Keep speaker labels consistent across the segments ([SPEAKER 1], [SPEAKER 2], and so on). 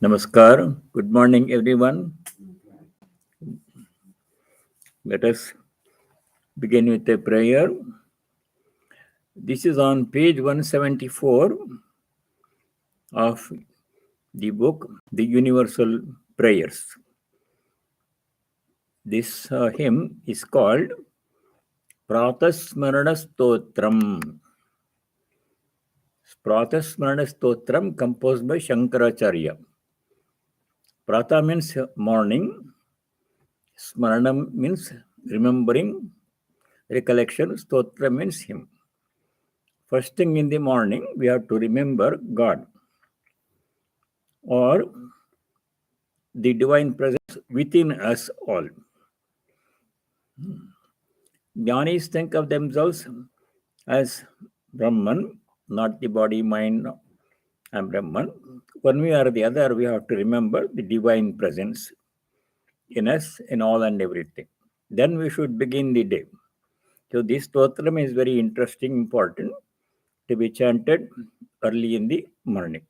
[SPEAKER 1] Namaskar. Good morning, everyone. Let us begin with a prayer. This is on page 174 of the book, The Universal Prayers. This hymn is called Pratasmarana Stotram. Pratasmarana Stotram composed by Shankaracharya. Prata means morning. Smaranam means remembering, recollection. Stotra means hymn. First thing in the morning, we have to remember God or the divine presence within us all. Jnanis think of themselves as Brahman, not the body, mind, and Brahman. One way or the other, we have to remember the divine presence in us, in all and everything. Then we should begin the day. So this stotram is very interesting, important to be chanted early in the morning.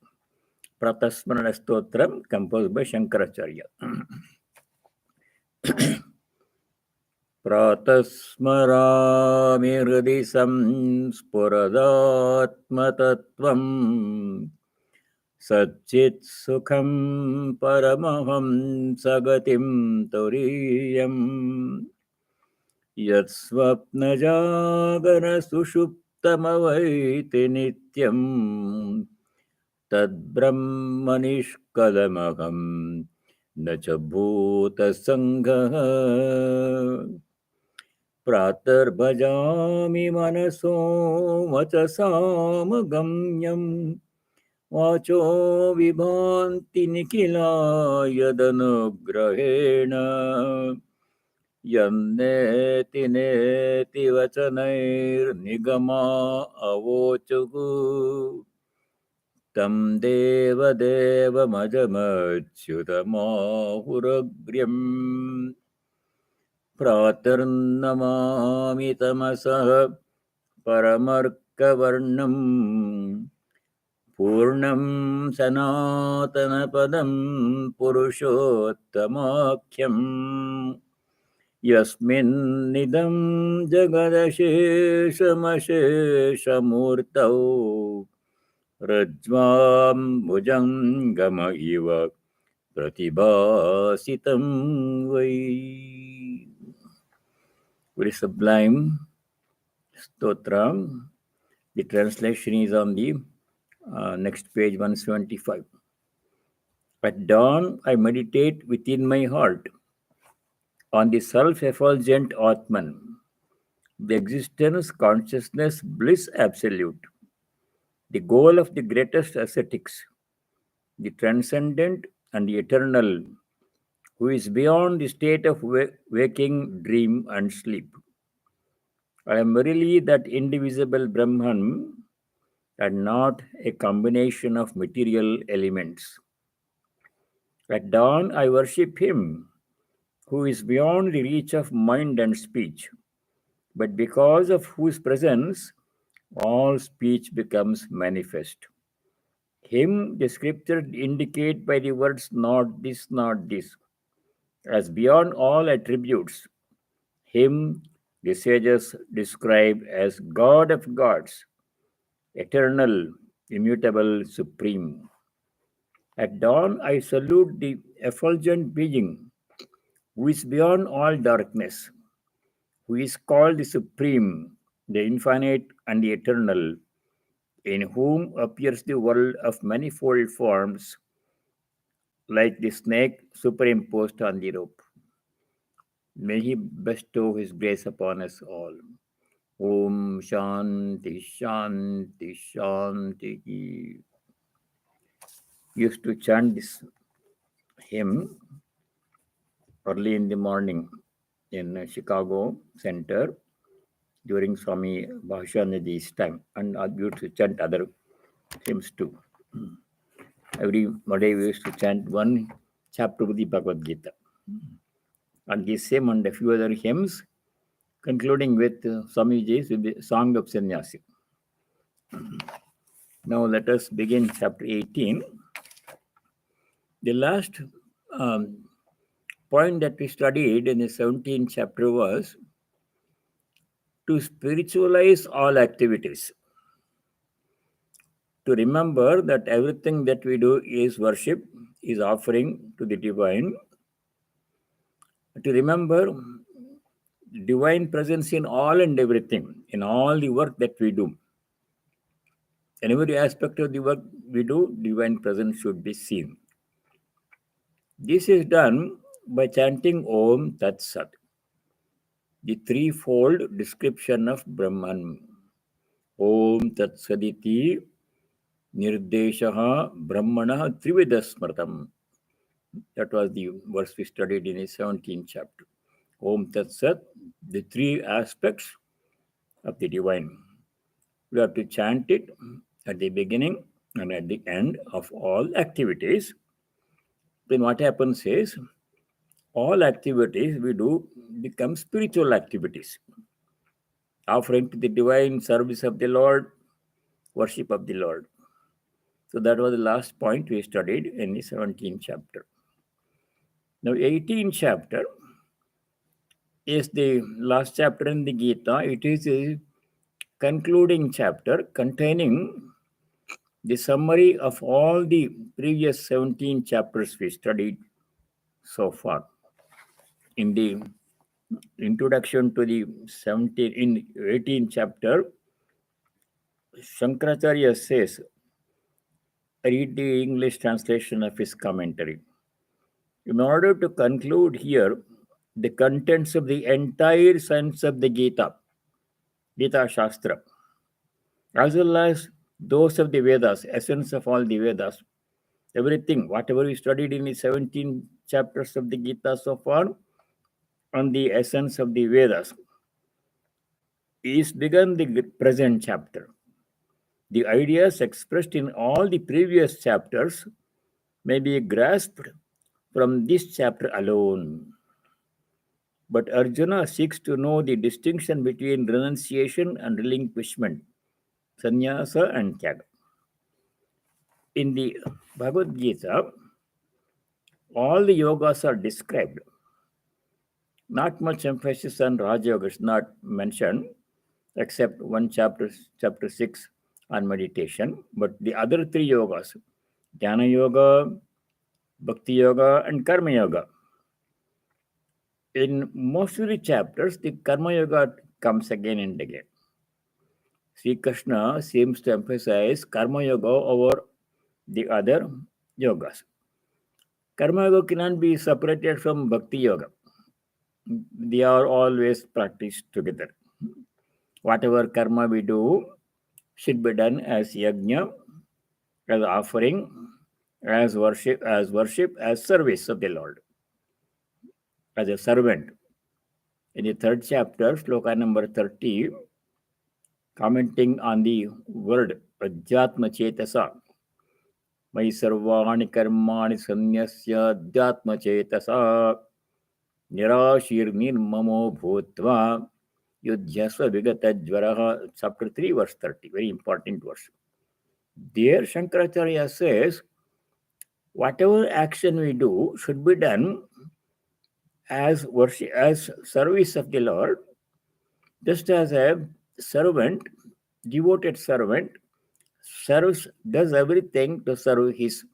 [SPEAKER 1] Pratasmarana Stotram composed by Shankaracharya. Pratasmarami hृदि संस्फुरदात्मतत्त्वम् सच्चित् सुखं परमहं सगतिं तुरीयम् यत्स्वप्नजागरसुषुप्तमवैति नित्यम् तद्ब्रह्मनिष्कलमहं न च भूतसङ्गः प्रातर्भजामि मनसो वचसामगम्यम् वाचो विभान्ति निखिला यदनुग्रहेण यन्नेति नेति वचनैर्निगमा अवोचुः तं देवदेवमजमच्युतमाहुरग्र्यम् प्रातर्नमामि तमसः परमर्कवर्णम् पूर्णं सनातनपदं पुरुषोत्तमाख्यम् यस्मिन्निदं जगदशेषमशेषमूर्तौ रज्ज्वां भुजङ्गम इव प्रतिभासितं वै. Very sublime stotra. The translation is on the next page 175. At dawn, I meditate within my heart on the self-effulgent Atman, the existence, consciousness, bliss absolute, the goal of the greatest ascetics, the transcendent and the eternal, who is beyond the state of waking, dream, and sleep. I am verily that indivisible Brahman and not a combination of material elements. At dawn, I worship him who is beyond the reach of mind and speech, but because of whose presence all speech becomes manifest. Him the scripture indicate by the words not this, as beyond all attributes. Him the sages describe as God of gods, eternal, immutable, supreme. At dawn I salute the effulgent being who is beyond all darkness, who is called the Supreme, the Infinite and the Eternal, in whom appears the world of manifold forms, like the snake superimposed on the rope. May he bestow his grace upon us all. Om Shanti Shanti Shanti. Used to chant this hymn early in the morning in Chicago Center during Swami Brahmarupananda's time, and we used to chant other hymns too. Every day we used to chant one chapter of the Bhagavad Gita. And the same and a few other hymns, concluding with Swamiji's with the Song of Saṃnyāsasya. Now let us begin chapter 18. The last point that we studied in the 17th chapter was to spiritualize all activities. To remember that everything that we do is worship, is offering to the divine. To remember divine presence in all and everything, in all the work that we do. In every aspect of the work we do, divine presence should be seen. This is done by chanting Om Tat Sat, the threefold description of Brahman. Om Tat Saditi Nirdeshaha Brahmana Triveda Smrtam. That was the verse we studied in the 17th chapter. Om Tat Sat, the three aspects of the divine. We have to chant it at the beginning and at the end of all activities. Then what happens is, all activities we do become spiritual activities. Offering to the divine, service of the Lord, worship of the Lord. So that was the last point we studied in the 17th chapter. Now 18th chapter is the last chapter in the Gita. It is a concluding chapter containing the summary of all the previous 17 chapters we studied so far. In the introduction to the 18th chapter, Shankaracharya says, read the English translation of his commentary. In order to conclude here the contents of the entire science of the Gita, Gita Shastra, as well as those of the Vedas, essence of all the Vedas, everything, whatever we studied in the 17 chapters of the Gita so far, on the essence of the Vedas, is begun the present chapter. The ideas expressed in all the previous chapters may be grasped from this chapter alone. But Arjuna seeks to know the distinction between renunciation and relinquishment, saṃnyāsasya and tyāgasya. In the Bhagavad Gita, all the yogas are described. Not much emphasis on Raja Yoga is not mentioned, except one chapter 6 on meditation. But the other three yogas, Jnana Yoga, Bhakti Yoga, and Karma Yoga. In most of the chapters, the Karma Yoga comes again and again. Sri Krishna seems to emphasize Karma Yoga over the other yogas. Karma Yoga cannot be separated from Bhakti Yoga. They are always practiced together. Whatever karma we do should be done as yajna, as offering, as worship, as service of the Lord, as a servant. In the third chapter, sloka number 30, commenting on the word adhyatma cetasa, mai sarvani karmani saṃnyāsasya adhyatma cetasa nirāshir nirmamo bhutva yudhyasva vigatajvaraha, chapter 3, verse 30, very important verse. There, Shankaracharya says, whatever action we do should be done as worship, as service of the Lord, just as a servant, devoted servant, does everything to serve his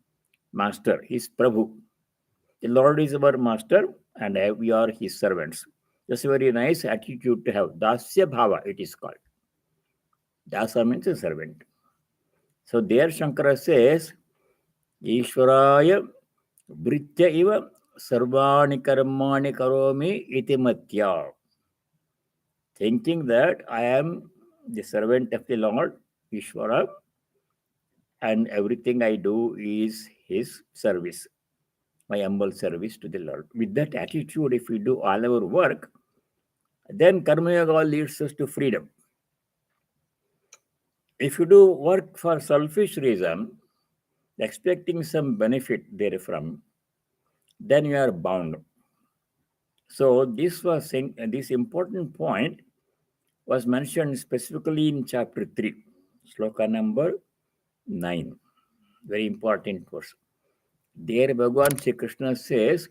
[SPEAKER 1] master, his Prabhu. The Lord is our master and we are his servants. That's a very nice attitude to have. Dasya bhava, it is called. Dasa means a servant. So there Shankara says, Ishvaraya Britya iva sarvani karmani karomi iti matya. Thinking that I am the servant of the Lord, Ishvara, and everything I do is his service, my humble service to the Lord. With that attitude, if we do all our work, then Karma Yoga leads us to freedom. If you do work for selfish reason, expecting some benefit therefrom, then you are bound. So this important point was mentioned specifically in chapter 3, sloka number 9. Very important verse. There Bhagavan Sri Krishna says,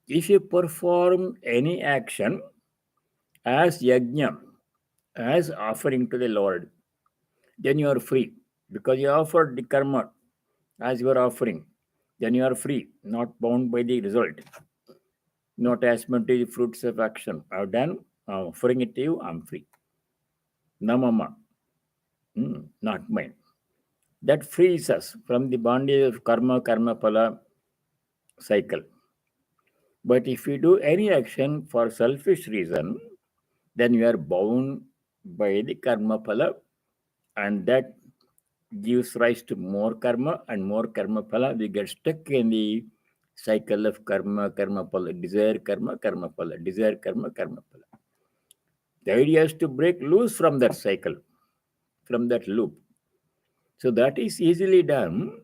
[SPEAKER 1] if you perform any action as yajna, as offering to the Lord, then you are free. Because you offered the karma as your offering, then you are free, not bound by the result, not attachment to the fruits of action. I've done, offering it to you, I'm free. Namama, not mine. That frees us from the bondage of karma phala cycle. But if you do any action for selfish reason, then you are bound by the karma phala, and that gives rise to more karma and more karma phala. We get stuck in the cycle of karma phala, desire karma phala, desire karma phala. The idea is to break loose from that cycle, from that loop. So that is easily done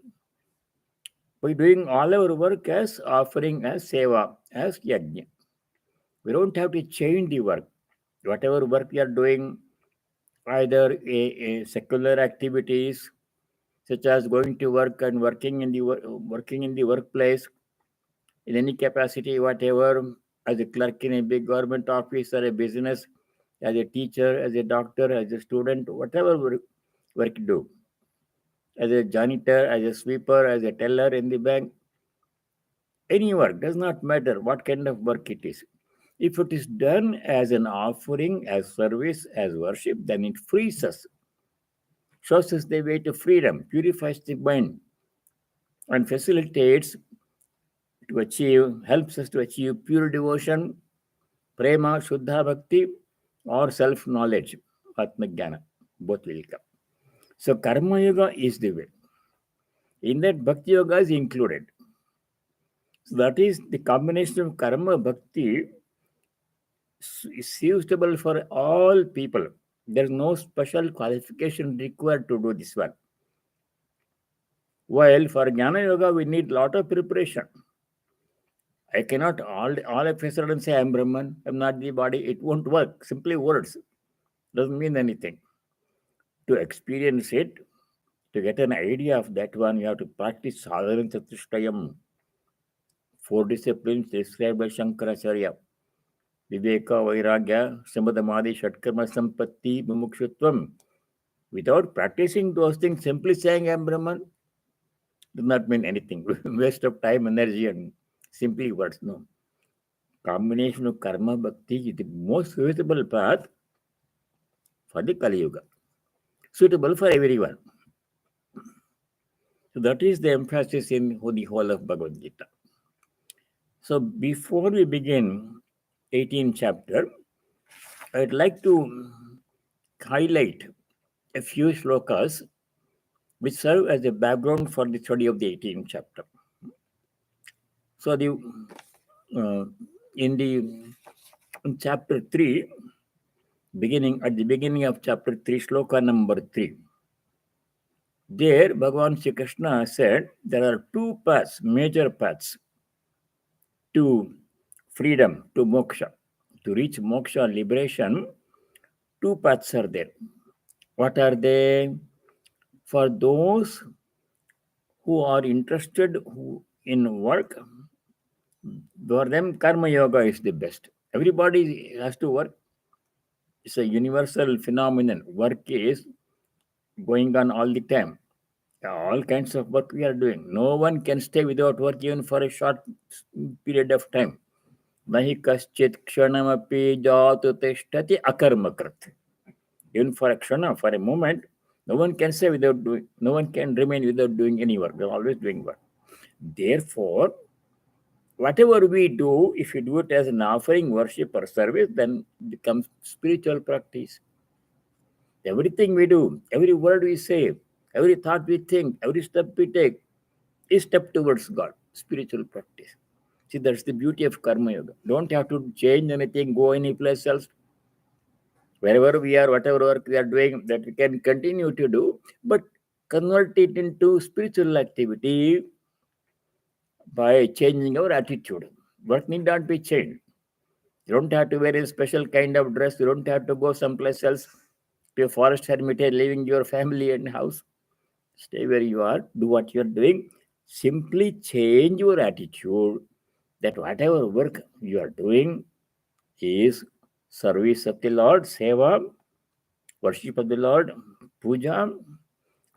[SPEAKER 1] by doing all our work as offering, as seva, as yajna. We don't have to change the work. Whatever work we are doing, either a secular activities such as going to work and working in the workplace in any capacity, whatever, as a clerk in a big government office or a business, as a teacher, as a doctor, as a student, whatever work you do, as a janitor, as a sweeper, as a teller in the bank, any work, does not matter what kind of work it is. If it is done as an offering, as service, as worship, then it frees us, shows us the way to freedom, purifies the mind, and facilitates to achieve, helps us to achieve pure devotion, prema, shuddha bhakti, or self knowledge, atmajnana. Both will come. So, karma yoga is the way. In that, bhakti yoga is included. So, that is the combination of karma bhakti is suitable for all people. There is no special qualification required to do this one. While for Jnana Yoga, we need lot of preparation. I cannot all of a sudden say I'm Brahman, I'm not the body. It won't work. Simply words doesn't mean anything. To experience it, to get an idea of that one, you have to practice sadhana chatushtayam. 4 disciplines described by Shankaracharya. Viveka, Vairagya, Samadhamadi, Shatkarma, Sampatti, Mumukshutvam. Without practicing those things, simply saying I'm Brahman does not mean anything. Waste of time, energy, and simply words. No. Combination of karma bhakti is the most suitable path for the Kali Yuga. Suitable for everyone. So that is the emphasis in the whole of Bhagavad Gita. So before we begin 18th chapter, I'd like to highlight a few shlokas which serve as a background for the study of the 18th chapter. So in chapter 3, at the beginning of chapter 3, shloka number 3, there Bhagavan Sri Krishna said there are two paths, major paths to freedom, to moksha. To reach moksha, liberation, two paths are there. What are they? For those who are interested in work, for them karma yoga is the best. Everybody has to work. It's a universal phenomenon. Work is going on all the time. All kinds of work we are doing. No one can stay without work even for a short period of time. Nahi kaschit kshanamapi jatu tishtati akarmakrat. Even for a kshana, for a moment, no one can stay without doing, no one can remain without doing any work. They're always doing work. Therefore, whatever we do, if you do it as an offering, worship, or service, then it becomes spiritual practice. Everything we do, every word we say, every thought we think, every step we take is step towards God, spiritual practice. See, that's the beauty of karma yoga. Don't have to change anything, go any place else. Wherever we are, whatever work we are doing, that we can continue to do, but convert it into spiritual activity by changing our attitude. Work need not be changed. You don't have to wear a special kind of dress. You don't have to go someplace else to a forest hermitage, leaving your family and house. Stay where you are. Do what you are doing. Simply change your attitude that whatever work you are doing is service of the Lord, seva, worship of the Lord, puja,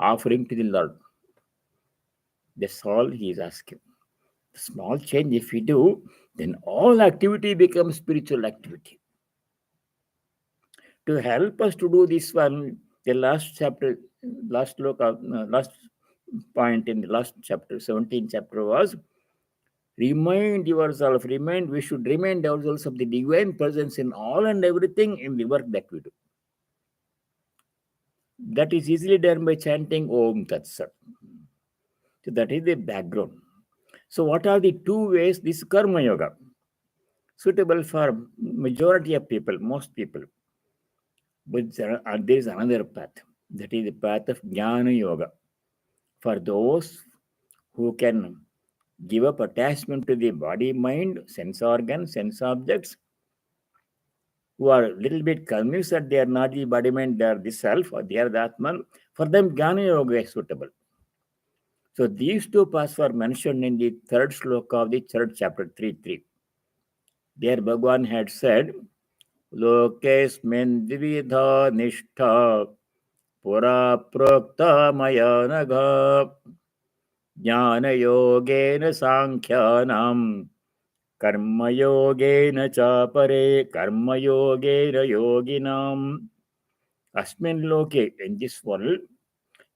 [SPEAKER 1] offering to the Lord. That's all he is asking. The small change, if we do, then all activity becomes spiritual activity. To help us to do this one, the last chapter, last point in the last chapter, 17th chapter was remind yourself, we should remind ourselves of the divine presence in all and everything in the work that we do. That is easily done by chanting Om Tat Sat. So that is the background. So what are the two ways this karma yoga suitable for majority of people, most people? But there is another path. That is the path of jnana yoga. For those who can give up attachment to the body, mind, sense organs, sense objects, who are a little bit convinced that they are not the body, mind, they are the self or they are the Atman, for them jnana yoga is suitable. So these two paths were mentioned in the third sloka of the third chapter 3.3. There Bhagavan had said, Lokesmin dvidha nishtha pura prokta maya nagha jnana yogena sankhyanam karma yogena cha pare karma yogena yoginam. Asmin loke, in this world,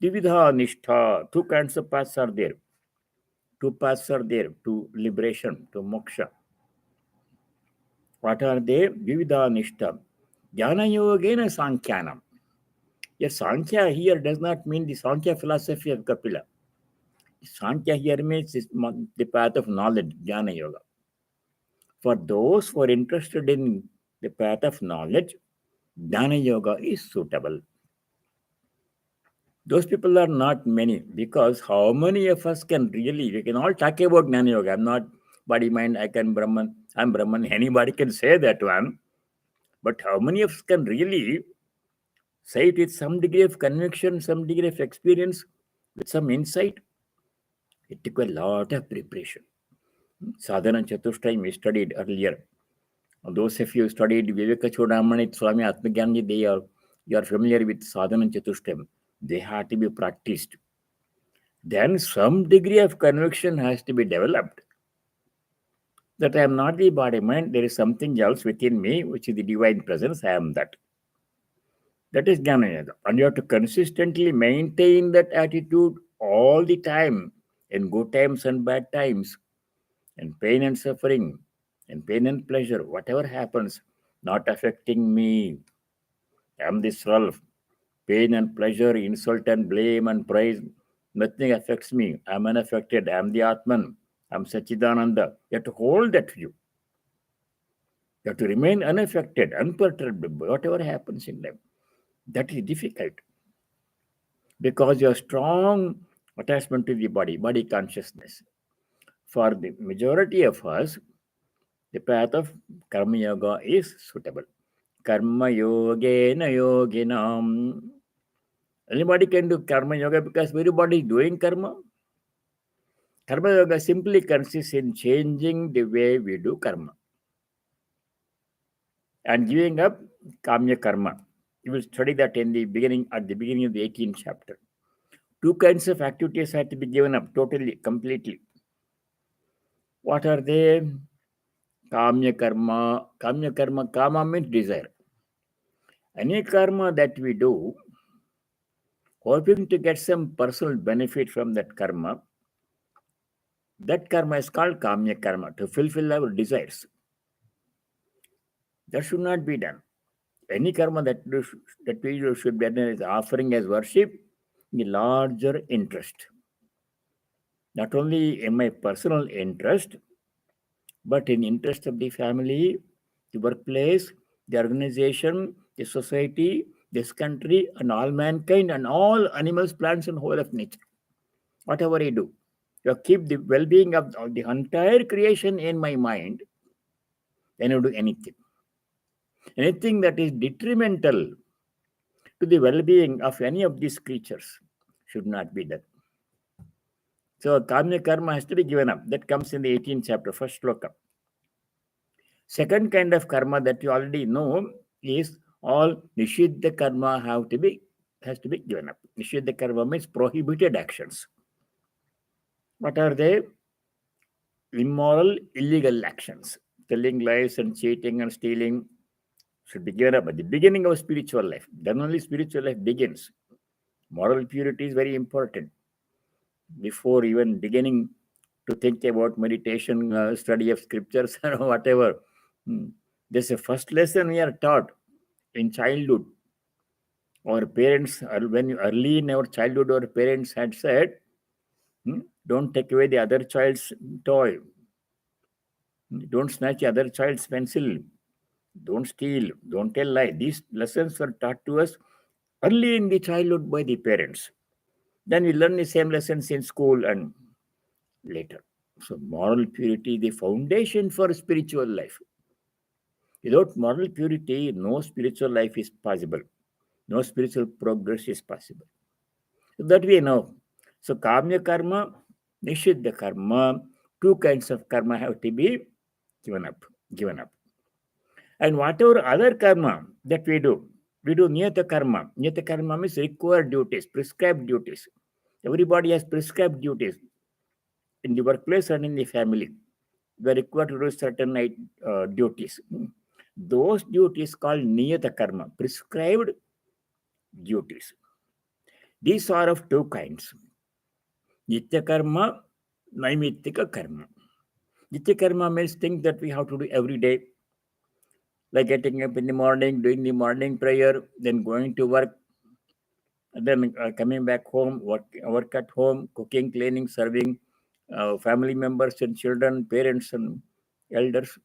[SPEAKER 1] dvidha nishtha, two kinds of paths are there. Two paths are there to liberation, to moksha. What are they? Vividha nishta. Jnana yogena sankhyanam. Yes, Sankhya here does not mean the Sankhya philosophy of Kapila. Sankhya here means the path of knowledge, Jnana Yoga. For those who are interested in the path of knowledge, Jnana Yoga is suitable. Those people are not many, because how many of us can really, we can all talk about Jnana Yoga. I'm not body, mind, I can Brahman, I'm Brahman. Anybody can say that one. But how many of us can really say it with some degree of conviction, some degree of experience, with some insight? It took a lot of preparation. Sadhana Chatushtayam we studied earlier. Those of you who studied Viveka Chodamani, Swami Atmagyanji, you are familiar with Sadhana Chatushtayam. They have to be practiced. Then some degree of conviction has to be developed. That I am not the body mind, there is something else within me, which is the divine presence, I am that. That is Jnana Yoga. And you have to consistently maintain that attitude all the time, in good times and bad times, in pain and suffering, in pain and pleasure, whatever happens, not affecting me. I am the self. Pain and pleasure, insult and blame and praise, nothing affects me. I am unaffected. I am the Atman. I am Sachidananda. You have to hold that view. You have to remain unaffected, unperturbed by whatever happens in life. That is difficult, because you have strong attachment to the body consciousness. For the majority of us, the path of karma yoga is suitable. Karma yogena yoginam. Anybody can do karma yoga because everybody is doing karma. Karma yoga simply consists in changing the way we do karma and giving up kamya karma. You will study that at the beginning of the 18th chapter. Two kinds of activities have to be given up totally, completely. What are they? Kamya karma. Kamya karma, kama means desire. Any karma that we do, hoping to get some personal benefit from that karma is called kamya karma, to fulfill our desires. That should not be done. Any karma that we do should be done as offering, as worship, in the larger interest. Not only in my personal interest, but in interest of the family, the workplace, the organization, the society, this country, and all mankind, and all animals, plants, and whole of nature. Whatever I do, you keep the well-being of the entire creation in my mind, then you do anything. Anything that is detrimental to the well-being of any of these creatures should not be done. So kamya karma has to be given up. That comes in the 18th chapter, first shloka. Second kind of karma that you already know is all nishiddha karma has to be given up. Nishiddha karma means prohibited actions. What are they? Immoral, illegal actions. Telling lies and cheating and stealing should be given up at the beginning of spiritual life. Then only spiritual life begins. Moral purity is very important. Before even beginning to think about meditation, study of scriptures, or whatever, there's a first lesson we are taught in childhood. Our parents, when early in our childhood, our parents had said, don't take away the other child's toy. Don't snatch the other child's pencil. Don't steal. Don't tell lie. These lessons were taught to us early in the childhood by the parents. Then we learn the same lessons in school and later. So moral purity is the foundation for spiritual life. Without moral purity, no spiritual life is possible. No spiritual progress is possible. So that we know. So kamya karma, nishiddha karma, two kinds of karma have to be given up. And whatever other karma that we do niyata karma. Niyata karma means required duties, prescribed duties. Everybody has prescribed duties in the workplace and in the family. We are required to do certain duties. Those duties called niyata karma, prescribed duties. These are of two kinds. Nitya karma, naimittika karma. Nitya karma means things that we have to do every day, like getting up in the morning, doing the morning prayer, then going to work, and then coming back home, work at home, cooking, cleaning, serving family members and children, parents and elders.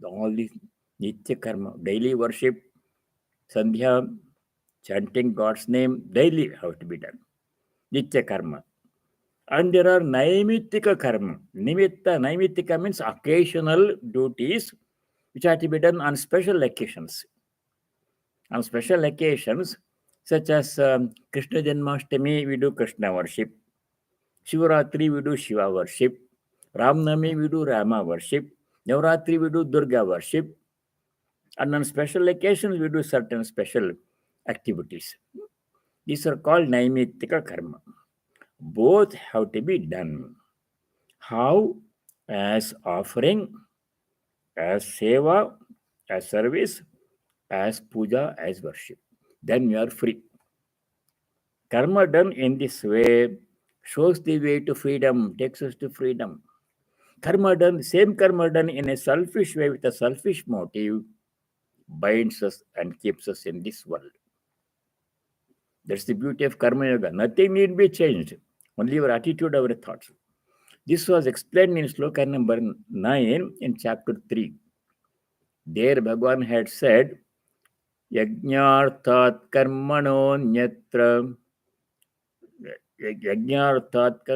[SPEAKER 1] All these nitya karma, daily worship, sandhya, chanting God's name, daily have to be done. Nitya karma. And there are naimittika karma. Naimittika means occasional duties which are to be done on special occasions. On special occasions, such as Krishna Janmashtami, we do Krishna worship. Shivaratri, we do Shiva worship. Ramnami, we do Rama worship. Navratri, we do Durga worship. And on special occasions, we do certain special activities. These are called naimittika karma. Both have to be done. How? As offering, as seva, as service, as puja, as worship. Then we are free. Karma done in this way shows the way to freedom, takes us to freedom. Same karma done in a selfish way with a selfish motive binds us and keeps us in this world. That's the beauty of karma yoga. Nothing need be changed. Only your attitude, our thoughts. This was explained in sloka number 9 in chapter 3. There Bhagavan had said, Yajñārtāt karmano nyatra Yajñārtāt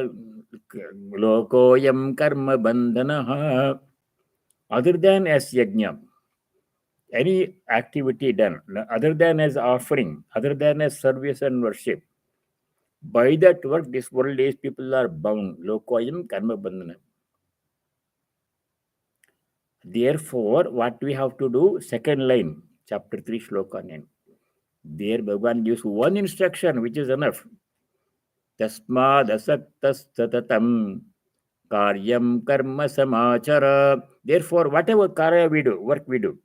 [SPEAKER 1] lokoyam karma bandhanaha. Other than as yajna, any activity done, other than as offering, other than as service and worship, by that work, this world is people are bound. Lokoyam karma bandhana. Therefore, what we have to do? Second line, chapter 3, shloka 9. There Bhagavan gives one instruction, which is enough. Tasmad asaktas satatam karyam karma samachara. Therefore, whatever karya we do, work we do,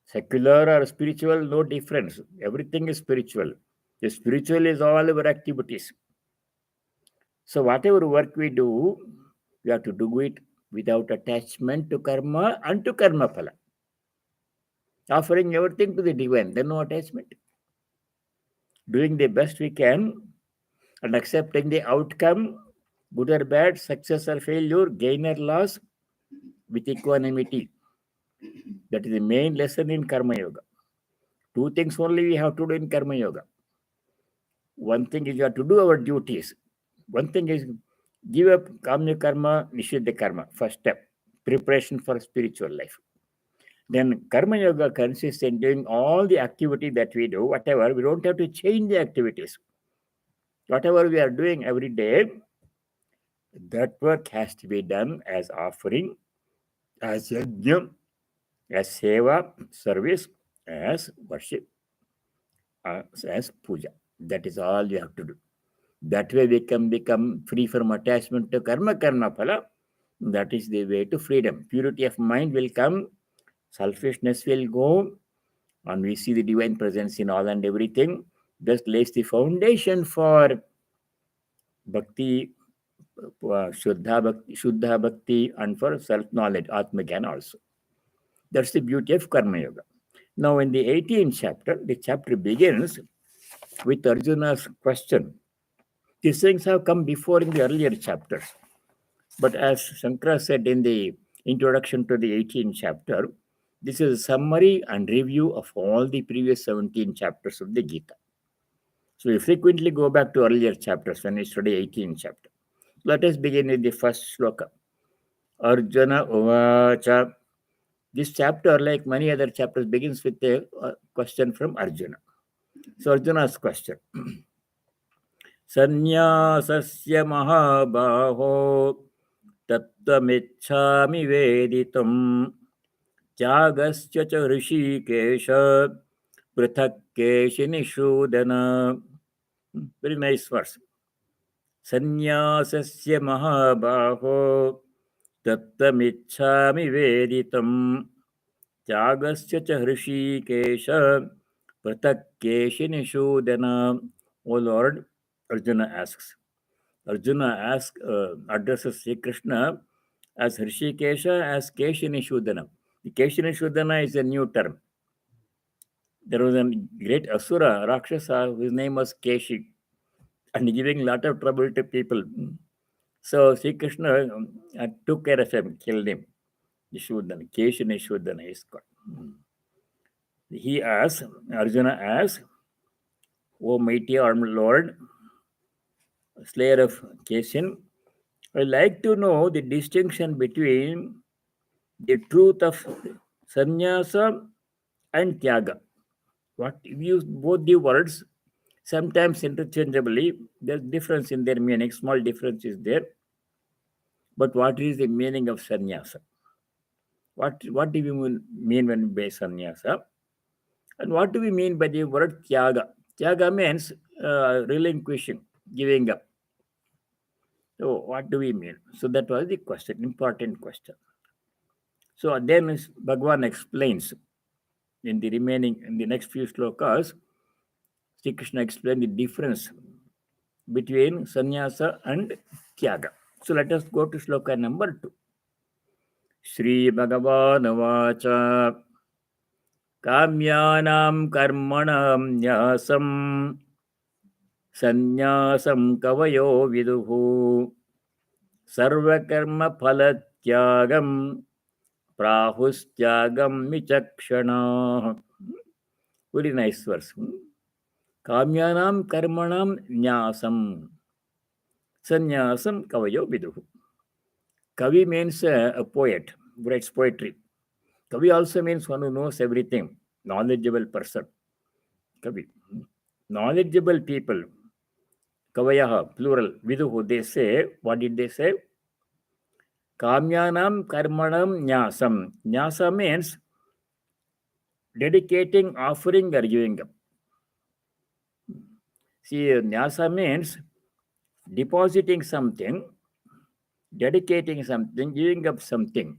[SPEAKER 1] secular or spiritual, no difference. Everything is spiritual. The spiritual is all our activities. So whatever work we do, we have to do it without attachment to karma and to karma phala. Offering everything to the divine, then no attachment. Doing the best we can and accepting the outcome, good or bad, success or failure, gain or loss, with equanimity. That is the main lesson in karma yoga. Two things only we have to do in karma yoga. One thing is you have to do our duties. One thing is give up kamya karma, nishiddha karma. First step, preparation for spiritual life. Then karma yoga consists in doing all the activity that we do, whatever. We don't have to change the activities. Whatever we are doing every day, That work has to be done as offering, as yajna, as seva, service, as worship, as puja. That is all you have to do. That way we can become free from attachment to karma phala. That is the way to freedom. Purity of mind will come, selfishness will go, and we see the divine presence in all and everything. This lays the foundation for bhakti, Shuddha bhakti, and for self-knowledge, Atmagyan also. That's the beauty of Karma Yoga. Now, in the 18th chapter, the chapter begins with Arjuna's question. These things have come before in the earlier chapters. But as Shankara said in the introduction to the 18th chapter, this is a summary and review of all the previous 17 chapters of the Gita. So we frequently go back to earlier chapters when we study 18th chapter. Let us begin with the first shloka. Arjuna uvāca. This chapter, like many other chapters, begins with a question from Arjuna. So Arjuna's question. Saṃnyāsasya mahābāho tattvamicchāmi veditum tyāgasya ca hṛṣīkeśa pṛthakkeśiniṣūdana. Very nice verse. Saṃnyāsasya mahābāho tattvamicchāmi veditum tyāgasya ca hṛṣīkeśa pṛthakkeśiniṣūdana. O Lord, Arjuna asks. Arjuna addresses Sri Krishna as hṛṣīkeśa, as Keśiniṣūdana. The Keśiniṣūdana is a new term. There was a great asura, Rakshasa, whose name was Keshi, and giving a lot of trouble to people. So Sri Krishna took care of him, killed him. Nishūdana, Keśiniṣūdana is called. He asks, Arjuna asks, O mighty armed Lord, slayer of Keshin, I'd like to know the distinction between the truth of sannyasa and tyaga. What we use both the words sometimes interchangeably. There's difference in their meaning, small difference is there. But what is the meaning of sannyasa? What do we mean when we say sannyasa? And what do we mean by the word tyaga? Tyaga means relinquishing, giving up. So what do we mean? So that was the question, important question. So then Bhagavan explains in the next few slokas, Sri Krishna explained the difference between sannyasa and tyaga. So let us go to sloka number 2. Shri Bhagavan uvāca kamyanam karmanam nyasam saṃnyāsam kavayo viduhu sarvakarma phalatyāgam prahustyāgam vichakṣanah. Very nice verse. Kamyanam karmanam nyasam saṃnyāsam kavayo viduhu. Kavi means a poet who writes poetry. Kavi also means one who knows everything, knowledgeable person. Kavi. Knowledgeable people. Kavayaha, plural. Viduhu, they say, what did they say? Kamyanam karmanam nyasam. Nyasa means dedicating, offering, or giving up. See, nyasa means depositing something, dedicating something, giving up something.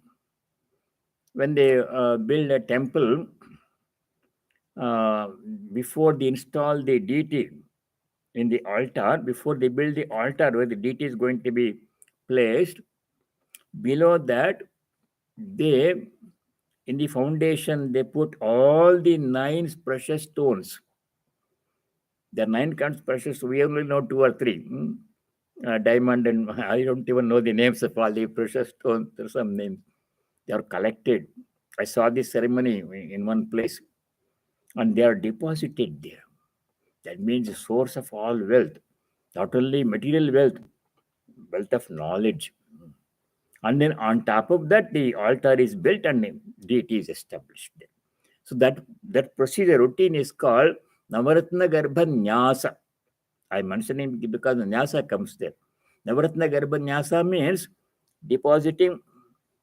[SPEAKER 1] When they build a temple, before they install the deity in the altar, before they build the altar where the deity is going to be placed, below that, in the foundation, they put all the 9 precious stones. There are 9 kinds of precious, we only know 2 or 3. Diamond, and I don't even know the names of all the precious stones. There are some names. They are collected. I saw this ceremony in one place, and they are deposited there. That means the source of all wealth, not only material wealth, wealth of knowledge. And then on top of that, the altar is built and the deity is established there. So that procedure routine is called Navaratna Garbha Nyasa. I'm mentioning because the Nyasa comes there. Navaratna Garbhanyasa means depositing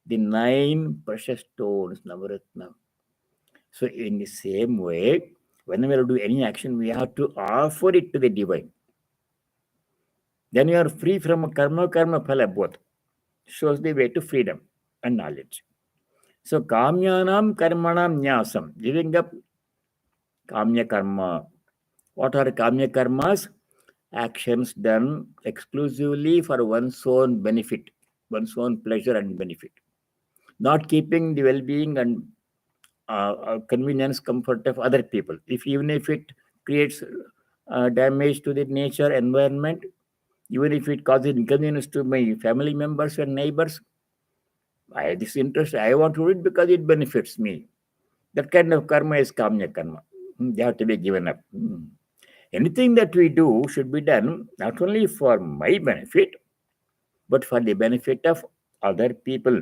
[SPEAKER 1] the 9 precious stones, Navaratna. So, in the same way, whenever we do any action, we have to offer it to the divine. Then you are free from karma phala both. Shows the way to freedom and knowledge. So, kamyanam karmanam nyasam, giving up kamya karma. What are kamya karmas? Actions done exclusively for one's own benefit, one's own pleasure and benefit. Not keeping the well-being and convenience, comfort of other people. Even if it creates damage to the nature, environment, even if it causes inconvenience to my family members and neighbors, I have this interest, I want to do it because it benefits me. That kind of karma is kamya karma. They have to be given up. Anything that we do should be done not only for my benefit, but for the benefit of other people.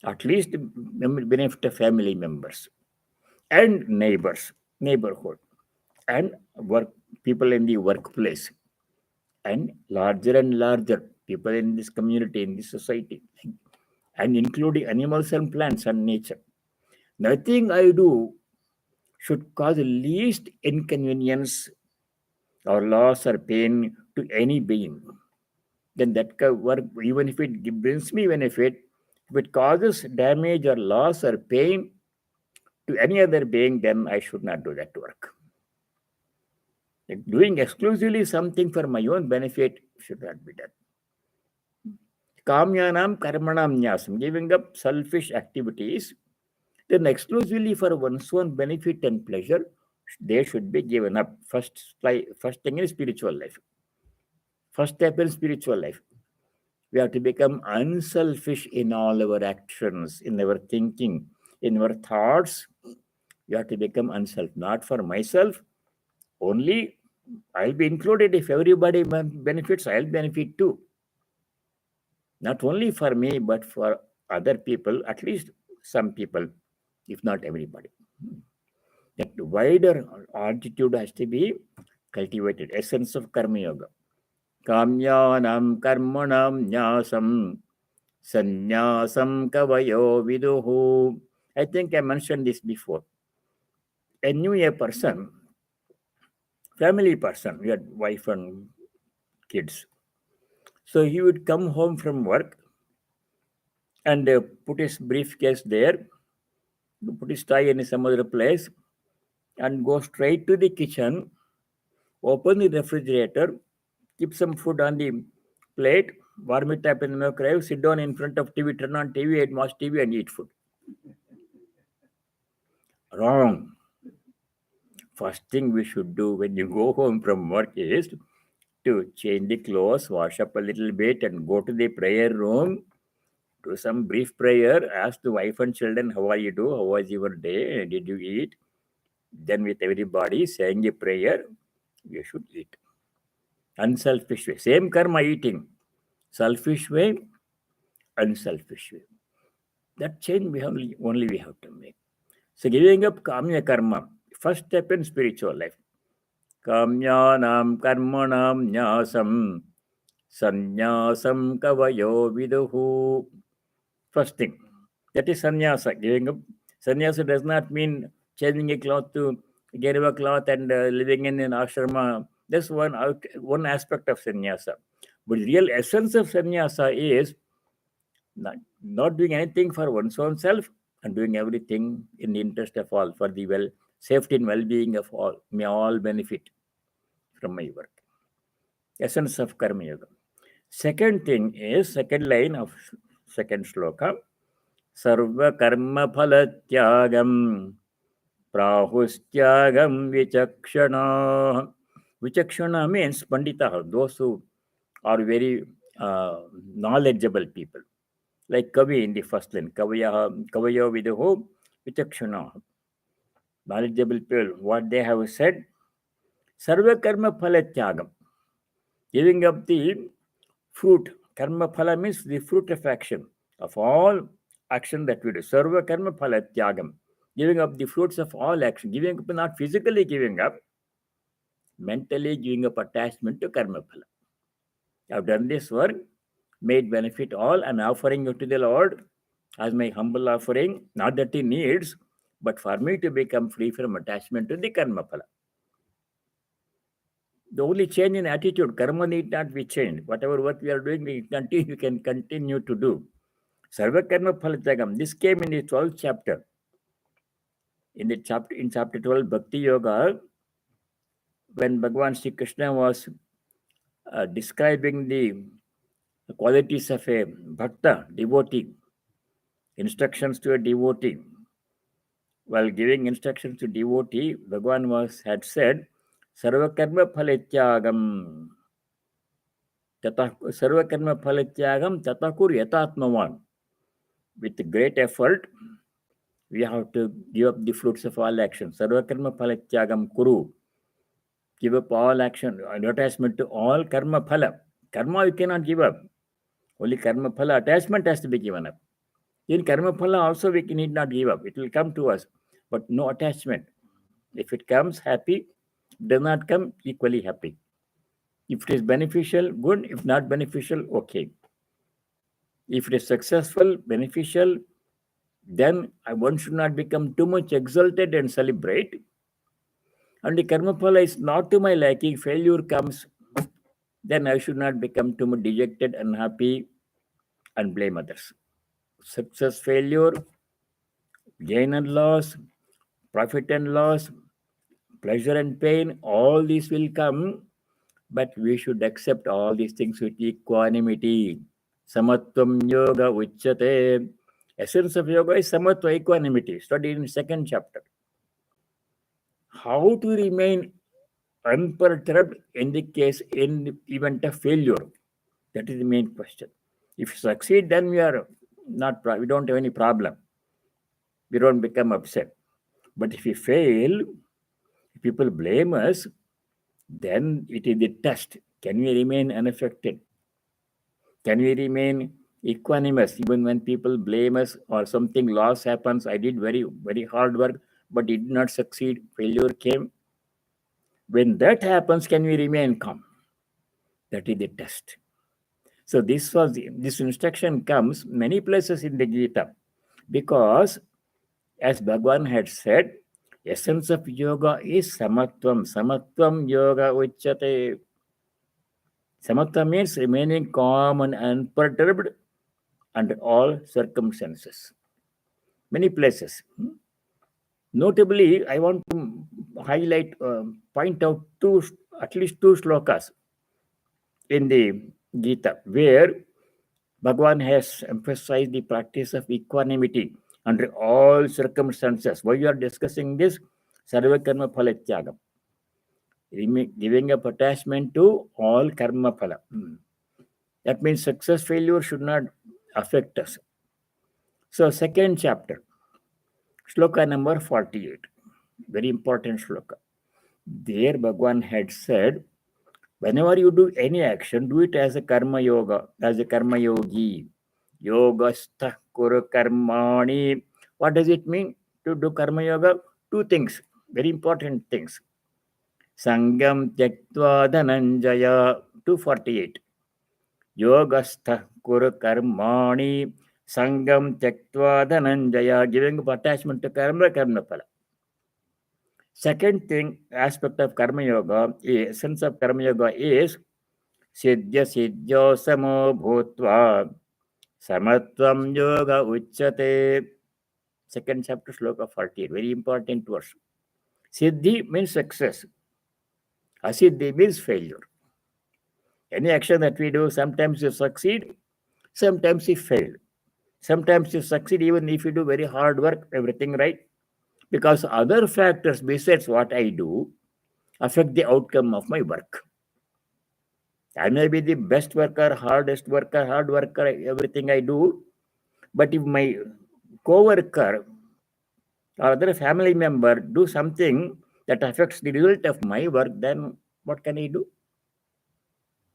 [SPEAKER 1] At least benefit of family members and neighbors, neighborhood, and work people in the workplace, and larger people in this community, in this society, and including animals and plants and nature. Nothing I do should cause the least inconvenience or loss or pain to any being. Then that work, even if it brings me benefit, if it causes damage or loss or pain to any other being, then I should not do that work. Like doing exclusively something for my own benefit should not be done. Kamyanam karmanam nyasam, giving up selfish activities, then exclusively for one's own benefit and pleasure, they should be given up. First thing is spiritual life. First step in spiritual life. We have to become unselfish in all our actions, in our thinking, in our thoughts. We have to become unselfish, not for myself only. I'll be included. If everybody benefits, I'll benefit too. Not only for me, but for other people, at least some people, if not everybody. That wider attitude has to be cultivated. Essence of Karma Yoga. Kamyanam karmanam nyasam saṃnyāsam kavayo viduhu. I think I mentioned this before. A new year person, family person, we had wife and kids. So he would come home from work and put his briefcase there, put his tie in some other place, and go straight to the kitchen, open the refrigerator, keep some food on the plate, warm it up in the microwave, sit down in front of TV, turn on TV, and watch TV and eat food. Wrong. First thing we should do when you go home from work is to change the clothes, wash up a little bit, and go to the prayer room, do some brief prayer, ask the wife and children, how are you do? How was your day? Did you eat? Then with everybody saying a prayer, you should eat. Unselfish way. Same karma eating. Selfish way, unselfish way. That change only we have to make. So giving up kamya karma, first step in spiritual life. Kamyanam karmanam nyasam saṃnyāsam kavayo viduhu. First thing. That is sannyasa. Giving up. Sannyasa does not mean changing a cloth to Geriva cloth and living in an ashrama. That's one aspect of sannyasa. But the real essence of sannyasa is not doing anything for one's own self and doing everything in the interest of all, for the safety and well-being of all. May all benefit from my work. Essence of Karma Yoga. Second thing is, second line of second shloka, Sarva Karma Phala Tyāgam Prahustyāgam Vichakshana. Vichakshana means Pandita, those who are very knowledgeable people. Like Kavi in the first line, Kavayo Viduhu Vichakshana. Knowledgeable people, what they have said, Sarva Karma Phala Tyāgam. Giving up the fruit. Karma phala means the fruit of action, of all action that we do. Sarva karma phala tyāgam. Giving up the fruits of all action. Giving up, not physically giving up, mentally giving up attachment to karma phala. I've done this work, made benefit all, and offering it to the Lord as my humble offering, not that He needs, but for me to become free from attachment to the karma phala. The only change in attitude, karma need not be changed. Whatever work we are doing, we can continue to do. Sarva karma phala. This came in the 12th chapter. In chapter 12, Bhakti Yoga, when Bhagavan Sri Krishna was describing the qualities of a bhakta, devotee, instructions to a devotee. While giving instructions to devotee, Bhagavan had said, Sarva karma phalityagam. Sarva karma phalityagam tatakur yatatmavan. With great effort, we have to give up the fruits of all action. Sarva karma phalityagam kuru. Give up all action, attachment to all karma phala. Karma you cannot give up. Only karma phala, attachment has to be given up. In karma phala also we need not give up. It will come to us, but no attachment. If it comes, happy. Does not come, equally happy. If it is beneficial, good. If not beneficial, okay. If it is successful, beneficial, then one should not become too much exalted and celebrate. And the karma phala is not to my liking, failure comes, then I should not become too much dejected, unhappy, and blame others. Success, failure, gain and loss, profit and loss, pleasure and pain, all these will come, but we should accept all these things with equanimity. Samatvam yoga uchyate. Essence of yoga is samatva, equanimity, studied in 2nd chapter. How to remain unperturbed in the event of failure? That is the main question. If you succeed, then we don't have any problem. We don't become upset. But if we fail, if people blame us, then it is the test. Can we remain unaffected? Can we remain equanimous even when people blame us or something loss happens? I did very, very hard work, but did not succeed. Failure came. When that happens, can we remain calm? That is the test. So this instruction comes many places in the Gita, because as Bhagavan had said, essence of yoga is samatvam. Samatvam yoga uchyate. Samatva means remaining calm and unperturbed under all circumstances. Many places. Notably, I want to point out at least two slokas in the Gita, where Bhagavan has emphasized the practice of equanimity under all circumstances. Why you are discussing this? Sarva karma phala tyāgam. Giving up attachment to all karma phala. That means success, failure should not affect us. So 2nd chapter, sloka number 48. Very important sloka. There Bhagavan had said, whenever you do any action, do it as a karma yoga, as a karma yogi. Yogastha kuru karmani. What does it mean to do karma yoga? Two things, very important things. Sangam tyaktva dhananjaya, 248. Yogastha kuru karmani. Sangam tyaktva dhananjaya. Giving up attachment to karma phala. Second thing, aspect of karma yoga, essence of karma yoga is siddhya siddhyo samo bhutva samatvam yoga uchyate. 2nd chapter, sloka 48. Very important verse. Siddhi means success. Asiddhi means failure. Any action that we do, sometimes you succeed, sometimes you fail. Sometimes you succeed even if you do very hard work, everything right. Because other factors besides what I do affect the outcome of my work. I may be the best worker, hardest worker, hard worker, everything I do. But if my co-worker or other family member do something that affects the result of my work, then what can I do?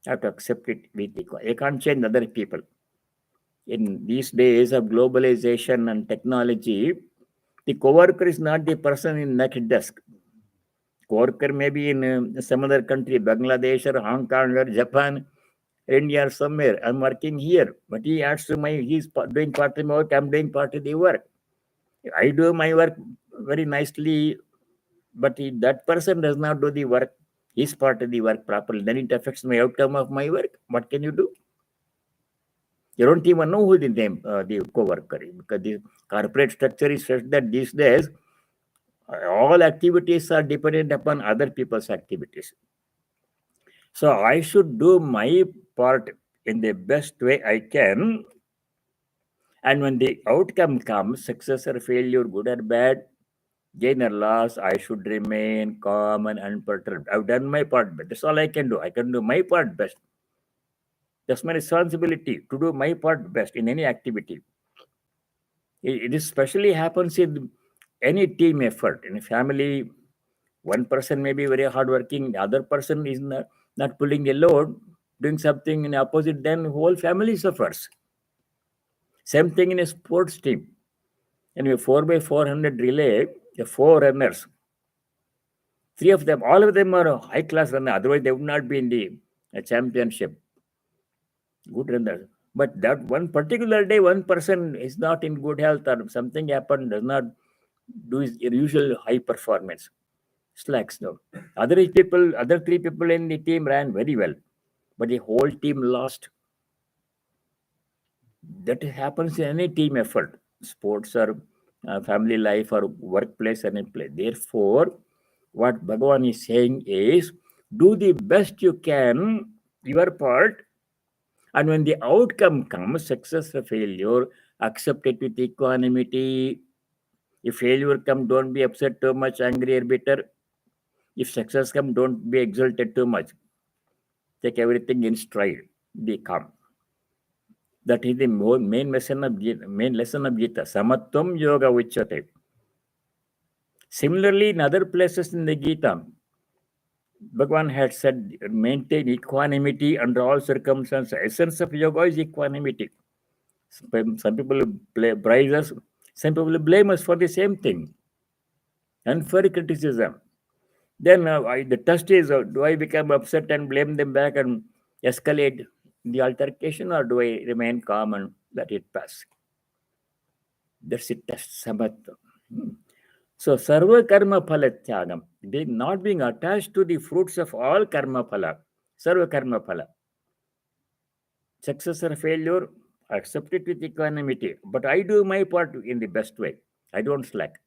[SPEAKER 1] I have to accept it with equal. I can't change other people. In these days of globalization and technology, the co-worker is not the person in next desk. Co-worker may be in some other country, Bangladesh or Hong Kong or Japan, India or somewhere. I'm working here, but he adds to he's doing part of my work, I'm doing part of the work. I do my work very nicely, but that person does not do the work, his part of the work properly. Then it affects my outcome of my work. What can you do? You don't even know who the co-worker is, because the corporate structure is such that these days all activities are dependent upon other people's activities. So I should do my part in the best way I can. And when the outcome comes, success or failure, good or bad, gain or loss, I should remain calm and unperturbed. I've done my part, but that's all I can do. I can do my part best. That's my responsibility, to do my part best in any activity. It especially happens in any team effort. In a family, one person may be very hardworking, the other person is not pulling a load, doing something in opposite, then whole family suffers. Same thing in a sports team. In a 4x400 relay, the four runners, three of them, all of them are high class runners, otherwise they would not be in the championship. Good runners. But that one particular day, one person is not in good health or something happened, does not do his usual high performance, slacks down. Other three people in the team ran very well, but the whole team lost. That happens in any team effort, sports or family life or workplace, any place. Therefore, what Bhagavan is saying is, do the best you can, your part, and when the outcome comes, success or failure, accept it with equanimity. If failure comes, don't be upset too much, angry or bitter. If success comes, don't be exalted too much. Take everything in stride. Be calm. That is the main lesson of Gita. Samatvam yoga uchyate. Similarly, in other places in the Gita, Bhagavan had said, maintain equanimity under all circumstances. Essence of yoga is equanimity. Some people praise us, some people blame us for the same thing. And for criticism. Then the test is, do I become upset and blame them back and escalate the altercation, or do I remain calm and let it pass? That's it, test, samatva. So, sarva karma phala tyāgam, not being attached to the fruits of all karma phala, sarva karma phala. Success or failure, accept it with equanimity, but I do my part in the best way. I don't slack.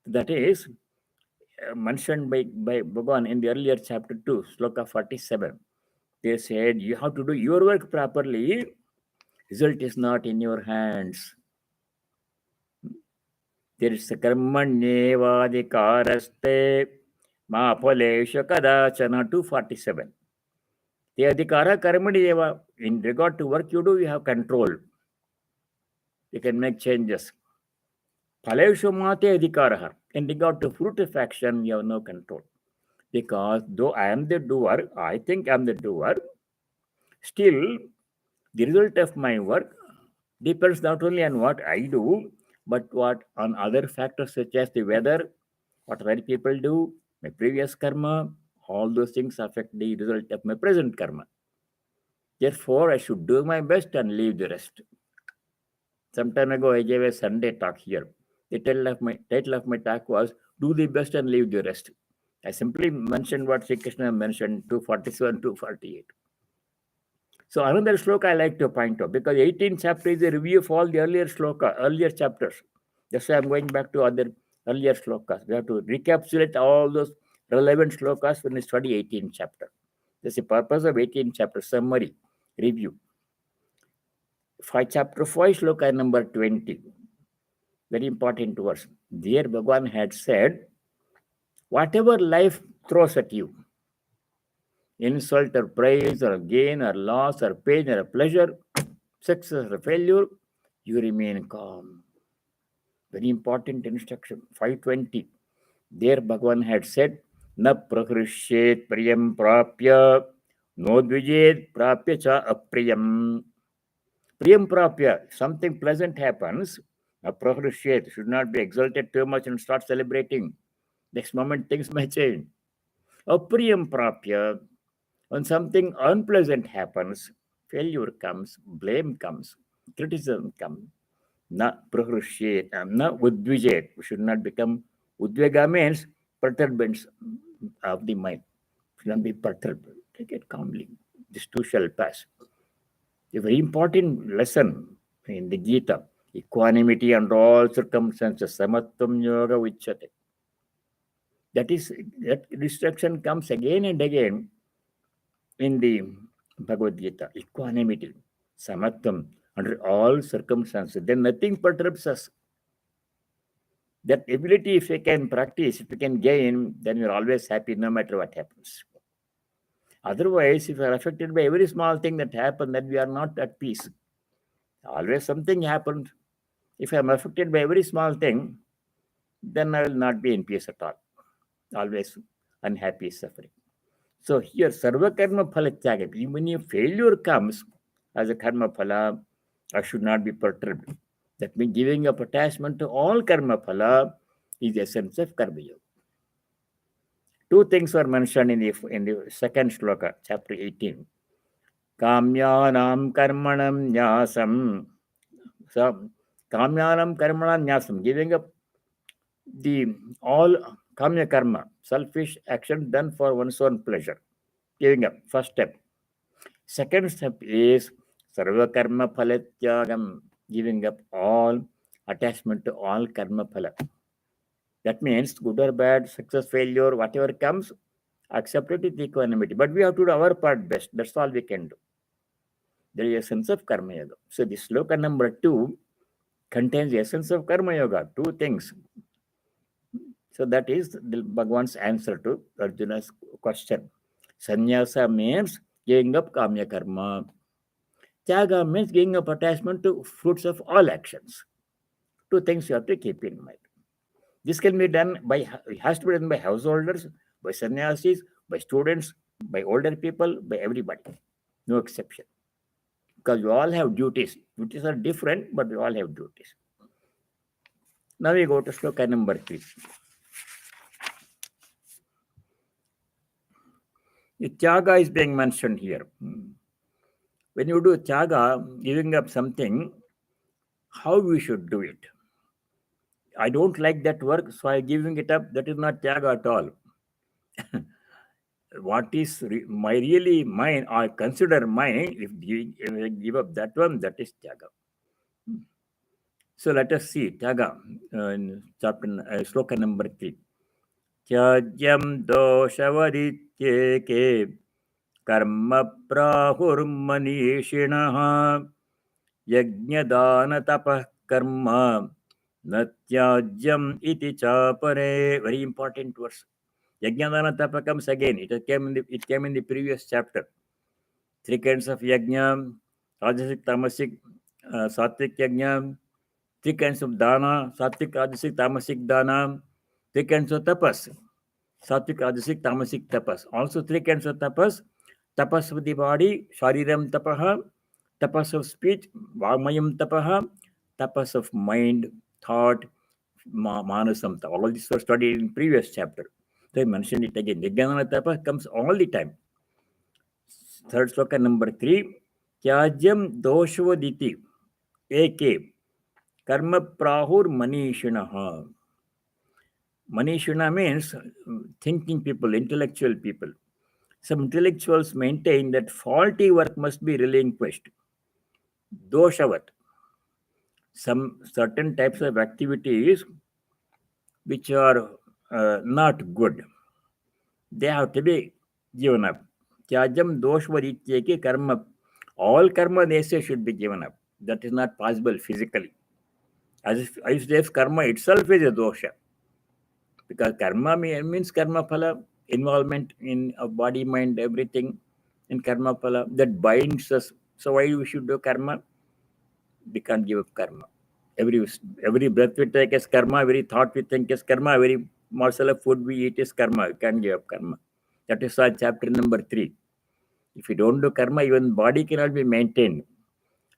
[SPEAKER 1] That is mentioned by Bhagavan in the earlier chapter 2, sloka 47. They said, you have to do your work properly. Result is not in your hands. There is a karmanyevadhikaraste ma phalesha kadachana 247. The adhikara karmanyeva, in regard to work you do, you have control. You can make changes. Phalesha mate adhikaraha. In regard to fruit of action, you have no control. Because though I am the doer, I think I am the doer, still the result of my work depends not only on what I do, but what on other factors such as the weather, what other people do, my previous karma. All those things affect the result of my present karma. Therefore, I should do my best and leave the rest. Some time ago, I gave a Sunday talk here. The title of my talk was, do the best and leave the rest. I simply mentioned what Sri Krishna mentioned, 247, 248. So another sloka I like to point out, because 18th chapter is a review of all the earlier chapters. That's why I'm going back to other earlier slokas. We have to recapitulate all those relevant slokas when we study 18th chapter. That's the purpose of 18th chapter, summary, review. Chapter 5, sloka number 20. Very important verse. There Bhagavan had said, whatever life throws at you, insult or praise or gain or loss or pain or pleasure, success or failure, you remain calm. Very important instruction. 520. There Bhagavan had said, na prahrushyet priyam prapya, no dvijed prapya cha apriyam. Priyam prapya, something pleasant happens, na prahrushyet, should not be exalted too much and start celebrating. Next moment things may change. Apriyam prapya, When something unpleasant happens, failure comes, blame comes, criticism comes. Na prahrushyet, na udvijet. We should not become udvega means perturbance of the mind. Should not be perturbed. Take it calmly. This too shall pass. A very important lesson in the Gita. Equanimity under all circumstances. Samatvam yoga vichyate. That instruction comes again and again in the Bhagavad Gita. Equanimity, samatvam under all circumstances. Then nothing perturbs us. That ability, if we can practice, if we can gain, then we're always happy no matter what happens. Otherwise, if we are affected by every small thing that happens, then we are not at peace. Always something happens. If I am affected by every small thing, then I will not be in peace at all. Always unhappy, suffering. So here, sarva karma phala tyaga. When a failure comes as a karma phala, I should not be perturbed. That means giving up attachment to all karma phala is the essence of karma yoga. Two things were mentioned in the second shloka, chapter 18. Kamyanam karmanam nyasam. So, kamyanam karmanam nyasam, giving up the all kamya karma, selfish action done for one's own pleasure. Giving up, first step. Second step is sarva karma phala tyagam, giving up all attachment to all karma phala. That means good or bad, success, failure, whatever comes, accept it with equanimity. But we have to do our part best. That's all we can do. There is a sense of karma yoga. So this sloka number 2 contains the essence of karma yoga. Two things. So that is the Bhagavan's answer to Arjuna's question. Sannyasa means giving up kamya karma. Tyaga means giving up attachment to fruits of all actions. Two things you have to keep in mind. This can be done it has to be done by householders, by sannyasis, by students, by older people, by everybody. No exception. Because we all have duties. Duties are different, but we all have duties. Now we go to sloka number 3. The tyaga is being mentioned here. When you do tyaga, giving up something, how we should do it? I don't like that work, so I'm giving it up. That is not tyaga at all. What is really mine, I consider mine, if I give up that one, that is tyaga. So let us see tyaga in chapter sloka number 3. Tyajyam doshavaritye karma prahurmanishinaha yajnadana tapah karma natyajyam iti chapare. Very important verse. Yajnadana tapa comes again. It came in the previous chapter. 3 kinds of yajna, rajasic, tamasic, sattvic yajna. 3 kinds of dana, sattvic, rajasic, tamasic dana. 3 kinds of tapas, sattvic, rajasic, tamasic tapas. Also 3 kinds of tapas. Tapas of the body, shariram tapaha. Tapas of speech, vāmayam tapaha. Tapas of mind, thought, manasam. All of these were studied in previous chapter. So I mentioned it again. Yajnana tapa comes all the time. Third sloka number 3. Tyajyam doshvaditi eke karma prahur manishinaha. Manishina means thinking people, intellectual people. Some intellectuals maintain that faulty work must be relinquished. Doshavat. Some certain types of activities which are not good, they have to be given up. Tyajam doshvarityeke karma. All karma, they say, should be given up. That is not possible physically. As if karma itself is a dosha. Because karma means karma phala, involvement in body, mind, everything in karma phala that binds us. So why we should do karma? We can't give up karma. Every breath we take is karma, every thought we think is karma, every morsel of food we eat is karma. We can't give up karma. That is chapter number 3. If you don't do karma, even body cannot be maintained.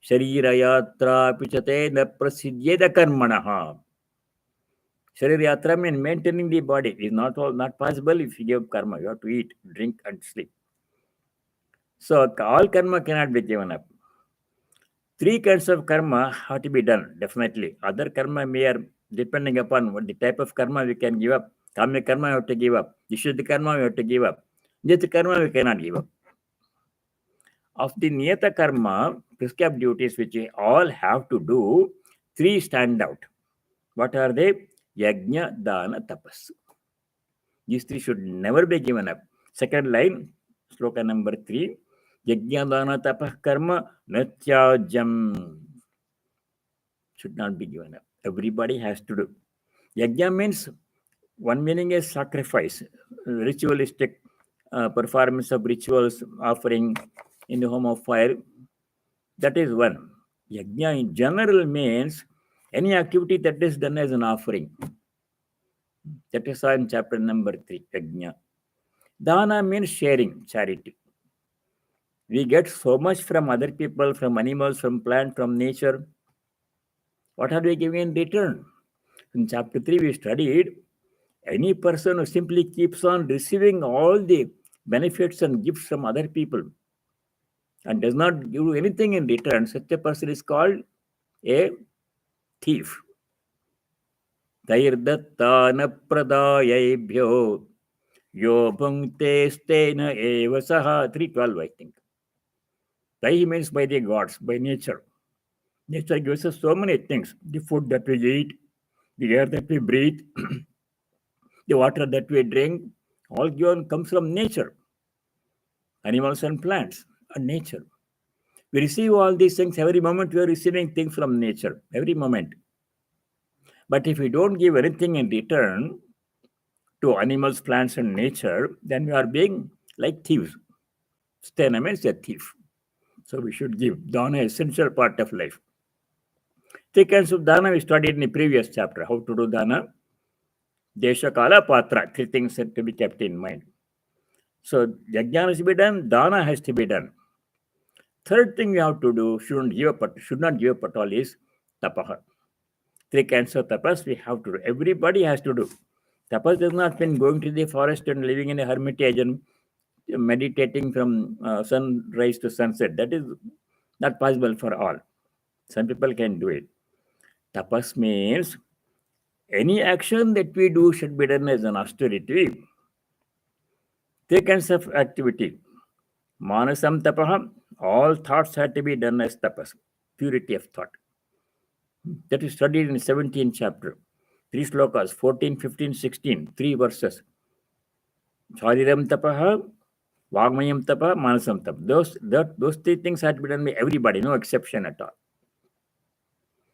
[SPEAKER 1] Sharira yatra pichate na prasidyeda karmanaha. Sharira yatra means maintaining the body is not possible if you give karma. You have to eat, drink, and sleep. So all karma cannot be given up. 3 kinds of karma have to be done, definitely. Other karma may are depending upon what the type of karma we can give up. Kama karma we have to give up. Nishuddha karma we have to give up. Niyata karma we cannot give up. Of the niyata karma, prescribed duties which we all have to do, 3 stand out. What are they? Yajna, dana, tapas. These 3 should never be given up. Second line, sloka number 3. Yajna, dana, tapah, karma, natyajam. Should not be given up. Everybody has to do. Yajna means, one meaning is sacrifice, ritualistic performance of rituals, offering in the home of fire. That is one. Yajna in general means any activity that is done as an offering. That is in chapter number 3, Yajna. Dana means sharing, charity. We get so much from other people, from animals, from plant, from nature. What are we giving in return? In chapter 3, we studied any person who simply keeps on receiving all the benefits and gifts from other people and does not give anything in return, such a person is called a thief. Tairdattana pradayebhyo yo bhungte stena eva saha. 3:12, I think. Tai means by the gods, by nature. Nature gives us so many things. The food that we eat, the air that we breathe, the water that we drink, all given comes from nature. Animals and plants and nature. We receive all these things every moment. We are receiving things from nature every moment. But if we don't give anything in return to animals, plants, and nature, then we are being like thieves. Stena means a thief. So we should give. Dana is essential part of life. 3 kinds of dana we studied in the previous chapter. How to do dana? Desha, kala, patra. 3 things have to be kept in mind. So yajna has to be done. Dana has to be done. Third thing we have to do, should not give up at all, is tapaha. 3 kinds of tapas we have to do. Everybody has to do. Tapas does not mean going to the forest and living in a hermitage and meditating from sunrise to sunset. That is not possible for all. Some people can do it. Tapas means any action that we do should be done as an austerity. 3 kinds of activity. Manasam tapaha, all thoughts have to be done as tapas, purity of thought. That is studied in 17th chapter. 3 slokas, 14, 15, 16, 3 verses. Shariram tapaha, Vagmayam tapa, Manasam tapa. Those 3 things have to be done by everybody, no exception at all.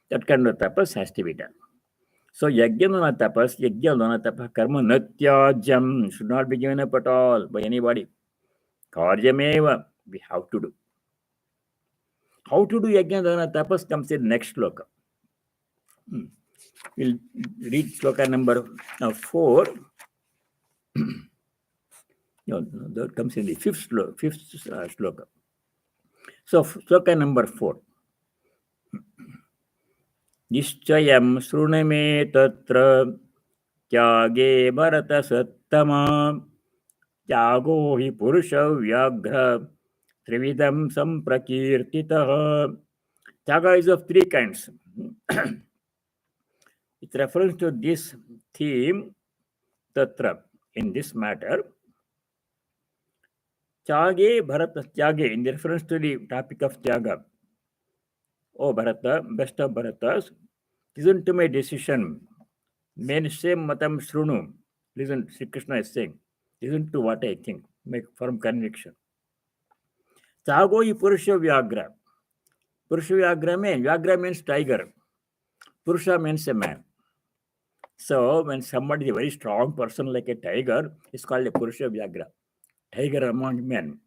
[SPEAKER 1] That kind of tapas has to be done. So yajna tapas, yajna tapas, karma natyajam, should not be given up at all by anybody. Karyameva, we have to do. How to do yajna tapas comes in next sloka. We'll read sloka number 4. No, that comes in the fifth sloka. So sloka number 4. Nischayam sruname tatra tyāge bharata sattama tyago hi purusha vyaghra trividam samprakirtitaha. Tyaga is of 3 kinds. It refers to this theme, tatra, in this matter. Tyāge bharata, tyāge, in reference to the topic of tyaga. Oh Bharata, best of Bharatas, listen to my decision. Men say matam shrunu. Listen, Sri Krishna is saying, listen to what I think. Make firm conviction. Tyago hi purusha vyaghra. Purusha vyaghra means tiger. Purusha means a man. So when somebody is a very strong person like a tiger, it's called a purusha vyaghra. Tiger among men.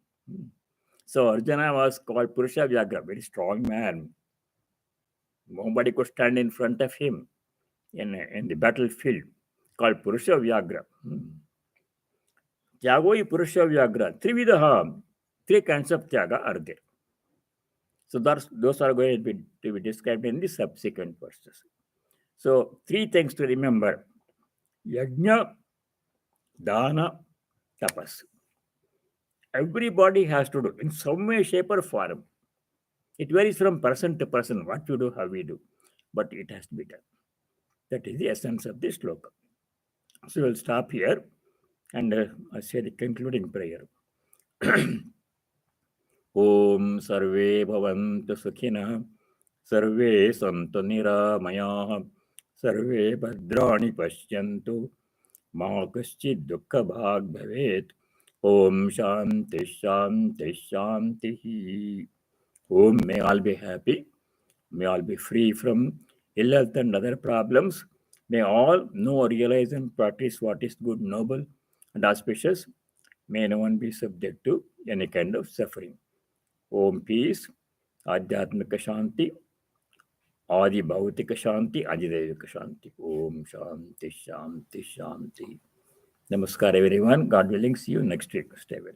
[SPEAKER 1] So Arjuna was called purusha vyaghra, very strong man. Nobody could stand in front of him in the battlefield, called purusha vyaghra. Tyago hi purusha vyaghra. Trividaha. 3 kinds of tyaga are there. So those are going to be described in the subsequent verses. So 3 things to remember. Yajna, dana, tapas. everybody has to do in some way, shape, or form. It varies from person to person, what we do, how we do, but it has to be done. That is the essence of this sloka. So we'll stop here and I say the concluding prayer. Om sarve bhavantu sukhina, sarve santu niramayaha, sarve bhadrani pashyantu, ma kaschid dukkha bhag bhavet. Om shanti shanti shanti. Om, may all be happy. May all be free from ill health and other problems. May all know, realize, and practice what is good, noble, and auspicious. May no one be subject to any kind of suffering. Om peace, Adhyatmika Shanti, Adi Bhautika Shanti, Adidevika Shanti. Om Shanti Shanti Shanti. Namaskar everyone. God willing, see you next week. Stay well.